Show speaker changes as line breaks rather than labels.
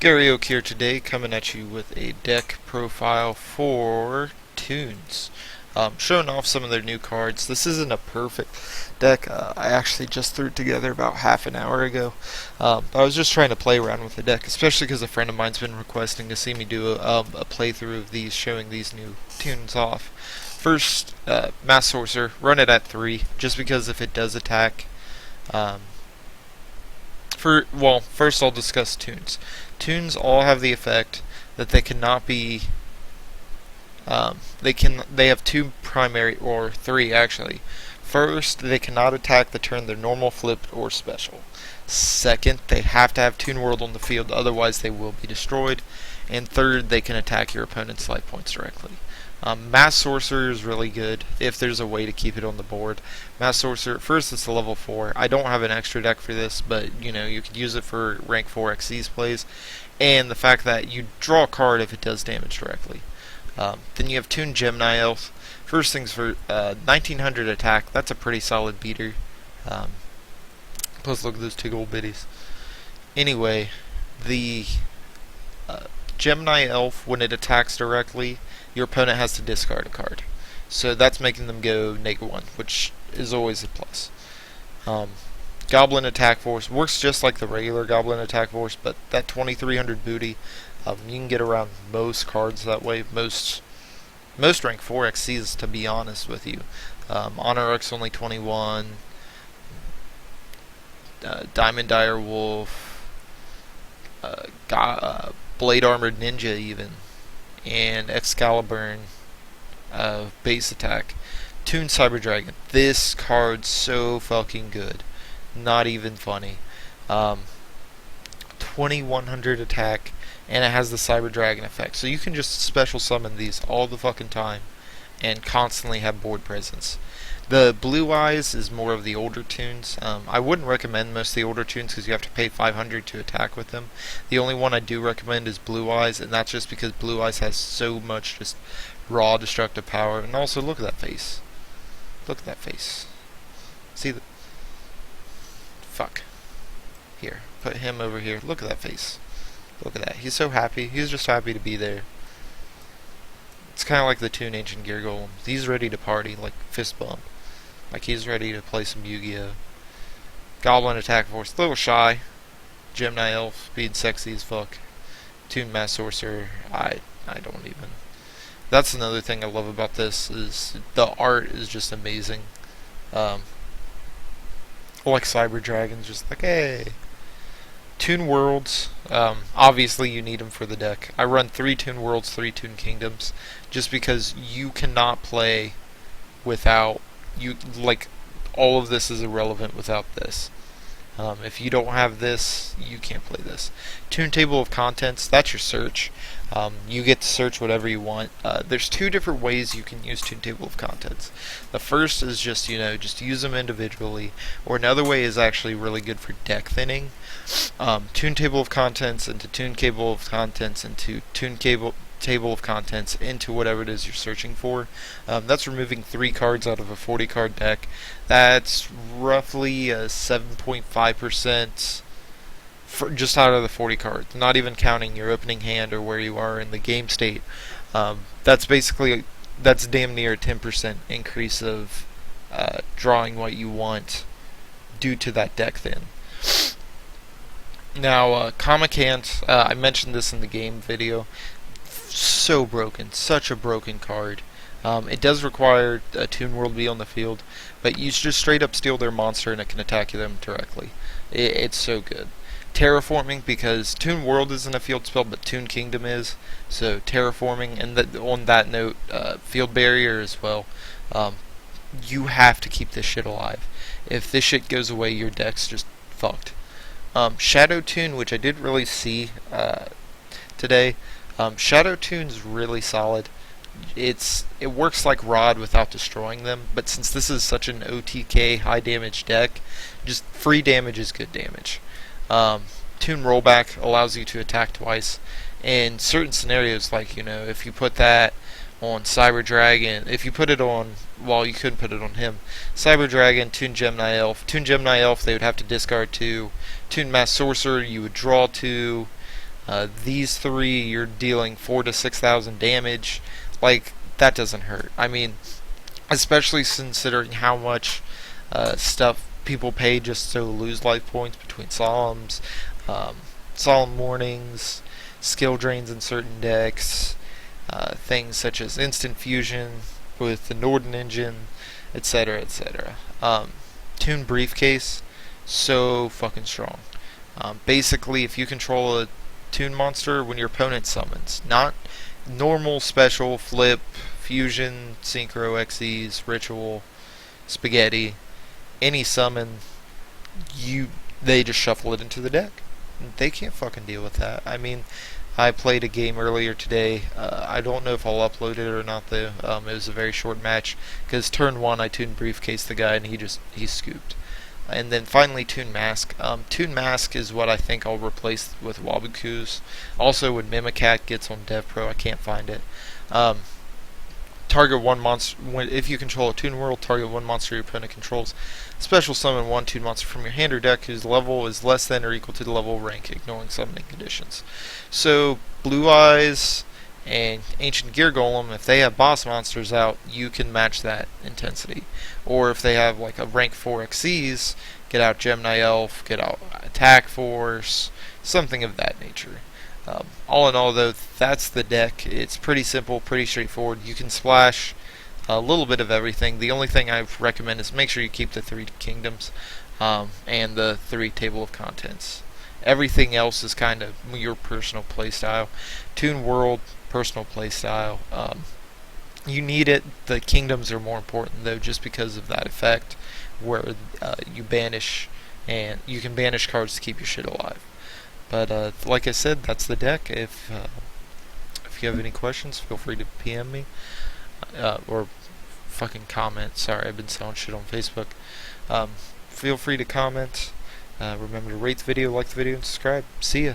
Gary Oak here today, coming at you with a deck profile for Toons. Showing off some of their new cards. This isn't a perfect deck. I actually just threw it together about half an hour ago. I was just trying to play around with the deck, especially because a friend of mine's been requesting to see me do a playthrough of these, showing these new Toons off. First, Mass Sorcerer, run it at 3, just because if it does attack, first I'll discuss Toons. Toons all have the effect that they cannot be. They have two primary, or three actually. First, they cannot attack the turn they're normal, flipped, or special. Second, they have to have Toon World on the field, otherwise they will be destroyed. And third, they can attack your opponent's life points directly. Mass Sorcerer is really good if there's a way to keep it on the board. Mass Sorcerer, first it's a level 4. I don't have an extra deck for this, but you could use it for rank 4 Xyz plays. And the fact that you draw a card if it does damage directly. Then you have Toon Gemini Elf. First things for 1900 attack, that's a pretty solid beater. Plus look at those two gold biddies. Anyway, the Gemini Elf, when it attacks directly, your opponent has to discard a card. So that's making them go -1, which is always a plus. Goblin Attack Force works just like the regular Goblin Attack Force, but that 2300 booty, you can get around most cards that way. Most rank 4 Xyzs, to be honest with you. Honor X only 21. Diamond Dire Wolf. Blade Armored Ninja even. And Excalibur base attack. Toon Cyber Dragon. This card's so fucking good. Not even funny. 2100 attack, and it has the Cyber Dragon effect. So you can just special summon these all the fucking time and constantly have board presence. The Blue Eyes is more of the older Toons. I wouldn't recommend most of the older Toons because you have to pay 500 to attack with them. The only one I do recommend is Blue Eyes, and that's just because Blue Eyes has so much just raw destructive power. And also, look at that face. Look at that face. See the... Fuck. Here. Put him over here. Look at that face. Look at that. He's so happy. He's just happy to be there. It's kind of like the Toon Ancient Gear Golem. He's ready to party, like fist bump. Like he's ready to play some Yu-Gi-Oh! Goblin Attack Force, a little shy. Gemini Elf, being sexy as fuck. Toon Mass Sorcerer, I don't even. That's another thing I love about this, is the art is just amazing. Like Cyber Dragons, just like, hey. Toon Worlds, obviously you need them for the deck. I run 3 Toon Worlds, 3 Toon Kingdoms, just because you cannot play without, all of this is irrelevant without this. If you don't have this, you can't play this. Toon Table of Contents, that's your search. You get to search whatever you want. There's 2 different ways you can use Toon Table of Contents. The first is just use them individually, or another way is actually really good for deck thinning. Toon Table of Contents into Toon Table of Contents into Toon Table of Contents into whatever it is you're searching for. That's removing 3 cards out of a 40 card deck. That's roughly 7.5% just out of the 40 cards, not even counting your opening hand or where you are in the game state. That's damn near a 10% increase of drawing what you want due to that deck thin. Now, Comical, I mentioned this in the game video. So broken, such a broken card. It does require a Toon World to be on the field, but you just straight up steal their monster and it can attack them directly. It's so good. Terraforming, because Toon World isn't a field spell, but Toon Kingdom is. So Terraforming, and on that note, Field Barrier as well. You have to keep this shit alive. If this shit goes away, your deck's just fucked. Shadow Toon, which I didn't really see today. Shadow Toon's really solid. It works like Rod without destroying them, but since this is such an OTK high damage deck, just free damage is good damage. Toon Rollback allows you to attack twice. In certain scenarios, like, if you put that on Cyber Dragon, if you put it on, well, you couldn't put it on him. Cyber Dragon, Toon Gemini Elf, they would have to discard 2. Toon Mass Sorcerer, you would draw 2. These three, you're dealing 4 to 6,000 damage. Like, that doesn't hurt. I mean, especially considering how much stuff people pay just to lose life points between solemns, um, solemn warnings, skill drains in certain decks, things such as instant fusion with the Norden engine, etc., etc. Toon briefcase, so fucking strong. Basically, if you control a Toon monster when your opponent summons, not normal, special, flip, fusion, synchro, XEs, ritual, spaghetti, any summon, you they just shuffle it into the deck. They can't fucking deal with that. I mean, I played a game earlier today. I don't know if I'll upload it or not though. It was a very short match because turn one I Toon briefcase the guy and he scooped. And then finally Toon Mask. Toon Mask is what I think I'll replace with Wabukus. Also when Mimicat gets on Dev Pro, I can't find it. Um, Target one monster. If you control a Toon World, target one monster your opponent controls. Special summon one Toon monster from your hand or deck whose level is less than or equal to the level rank, ignoring summoning conditions. So Blue Eyes and Ancient Gear Golem, if they have boss monsters out, you can match that intensity. Or if they have like a rank 4 XCs, get out Gemini Elf, get out Attack Force, something of that nature. All in all, though, that's the deck. It's pretty simple, pretty straightforward. You can splash a little bit of everything. The only thing I recommend is make sure you keep the 3 kingdoms and the 3 table of contents. Everything else is kind of your personal playstyle. Toon World, personal playstyle. You need it. The kingdoms are more important, though, just because of that effect where you banish and you can banish cards to keep your shit alive. But like I said, that's the deck. If you have any questions, feel free to PM me or fucking comment. Sorry, I've been selling shit on Facebook. Feel free to comment. Remember to rate the video, like the video, and subscribe. See ya.